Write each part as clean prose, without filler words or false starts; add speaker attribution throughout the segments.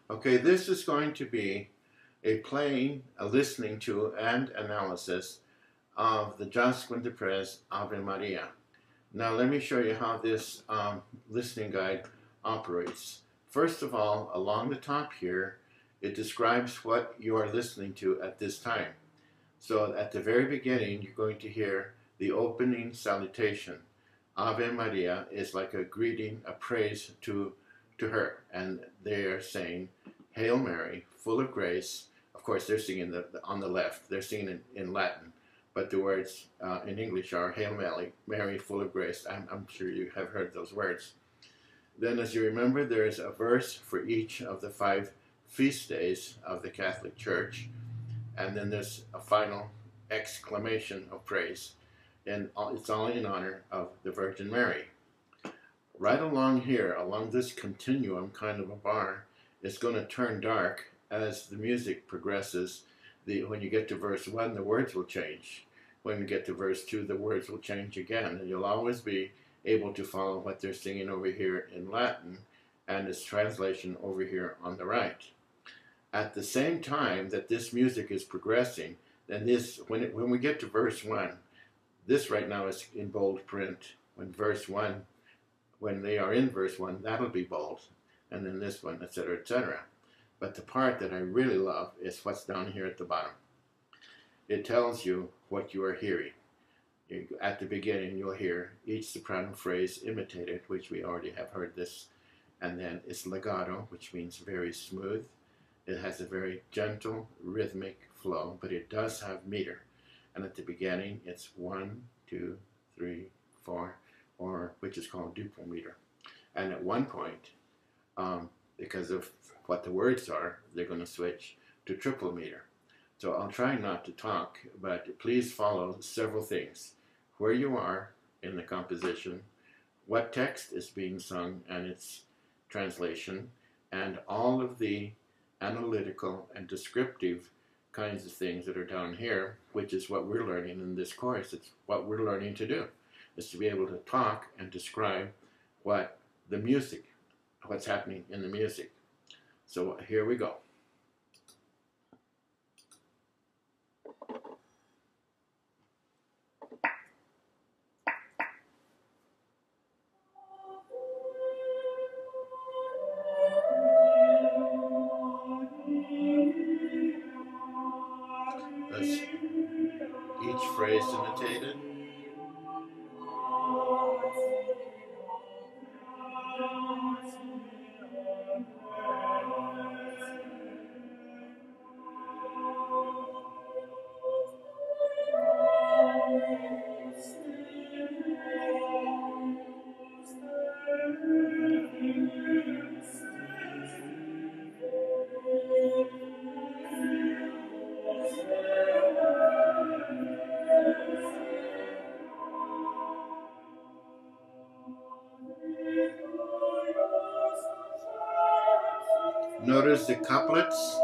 Speaker 1: Okay, this is going to be a playing, a listening to, and analysis of the Jacques de Prez Ave Maria. Now, let me show you how this listening guide operates. First of all, along the top here, it describes what you are listening to at this time. So, at the very beginning, you're going to hear the opening salutation. Ave Maria is like a greeting, a praise to her. And they are saying, Hail Mary, full of grace. Of course, they're singing on the left. They're singing in Latin. But the words in English are, Hail Mary, Mary, full of grace. I'm sure you have heard those words. Then, as you remember, there is a verse for each of the 5 feast days of the Catholic Church. And then there's a final exclamation of praise. And it's all in honor of the Virgin Mary. Right along here, along this continuum, kind of a bar, it's going to turn dark as the music progresses. When you get to verse 1, the words will change. When you get to verse 2, the words will change again. And you'll always be able to follow what they're singing over here in Latin and its translation over here on the right. At the same time that this music is progressing, then when we get to verse 1, this right now is in bold print. When they are in verse 1, that'll be bold. And then this one, etc., etc. But the part that I really love is what's down here at the bottom. It tells you what you are hearing. At the beginning, you'll hear each soprano phrase imitated, which we already have heard this. And then it's legato, which means very smooth. It has a very gentle, rhythmic flow, but it does have meter. And at the beginning, it's 1, 2, 3, 4, or which is called duple meter. And at one point, because of what the words are, they're going to switch to triple meter. So I'll try not to talk, but please follow several things. Where you are in the composition, what text is being sung and its translation, and all of the analytical and descriptive kinds of things that are down here, which is what we're learning in this course. It's what we're learning to do, is to be able to talk and describe what's happening in the music. So here we go. That's each phrase imitated. Notice the couplets.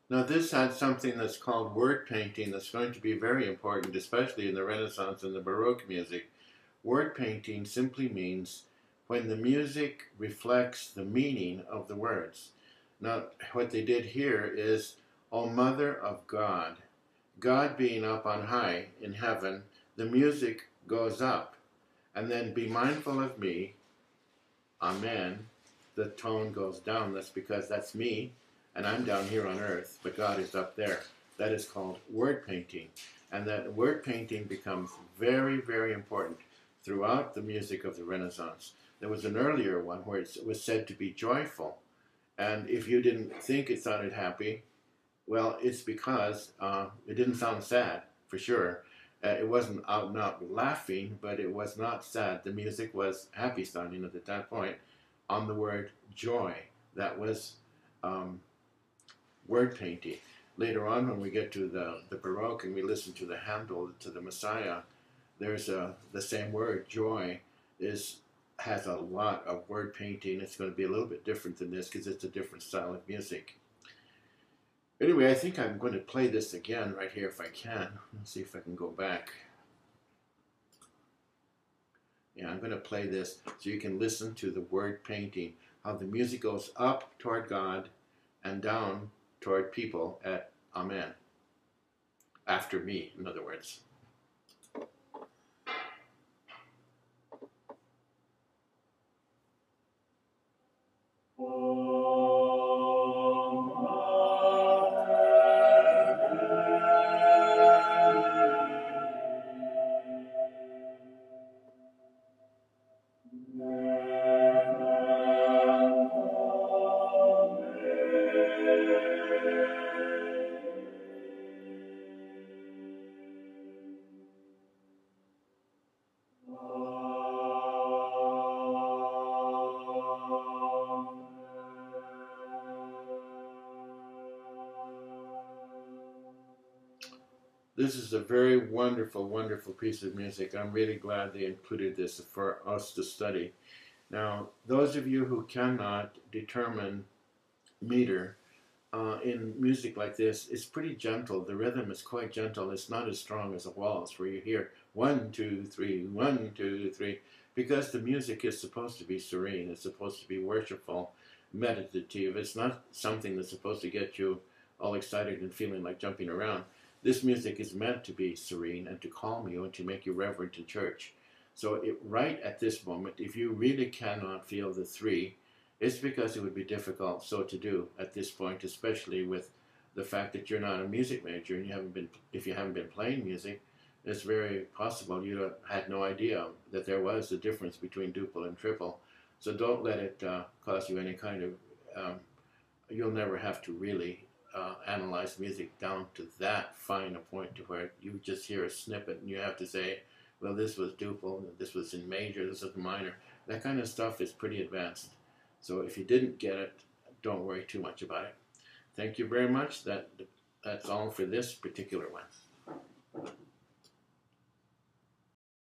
Speaker 1: Now this has something that's called word painting that's going to be very important, especially in the Renaissance and the Baroque music. Word painting simply means when the music reflects the meaning of the words. Now what they did here is, O Mother of God, God being up on high in heaven, the music goes up, and then be mindful of me, Amen, the tone goes down. That's because that's me, and I'm down here on earth, but God is up there. That is called word painting. And that word painting becomes very, very important throughout the music of the Renaissance. There was an earlier one where it was said to be joyful. And if you didn't think it sounded happy, well, it's because it didn't sound sad, for sure. It wasn't out and out laughing, but it was not sad. The music was happy sounding at that point on the word joy. That was word painting. Later on, when we get to the Baroque and we listen to the Handel, to the Messiah, there's the same word, joy, has a lot of word painting. It's going to be a little bit different than this because it's a different style of music. Anyway, I think I'm going to play this again right here if I can. Let's see if I can go back. Yeah, I'm going to play this so you can listen to the word painting, how the music goes up toward God and down toward people at Amen. After me, in other words. This is a very wonderful, wonderful piece of music. I'm really glad they included this for us to study. Now, those of you who cannot determine meter in music like this, it's pretty gentle. The rhythm is quite gentle. It's not as strong as a waltz where you hear 1, 2, 3, 1, 2, 3, because the music is supposed to be serene. It's supposed to be worshipful, meditative. It's not something that's supposed to get you all excited and feeling like jumping around. This music is meant to be serene and to calm you and to make you reverent in church. So right at this moment, if you really cannot feel the three, it's because it would be difficult so to do at this point, especially with the fact that you're not a music major and if you haven't been playing music, it's very possible you had no idea that there was a difference between duple and triple. So don't let it cause you any kind of, you'll never have to really analyze music down to that fine a point to where you just hear a snippet and you have to say, well, this was duple, this was in major, this was in minor. That kind of stuff is pretty advanced. So if you didn't get it, don't worry too much about it. Thank you very much. That's all for this particular one.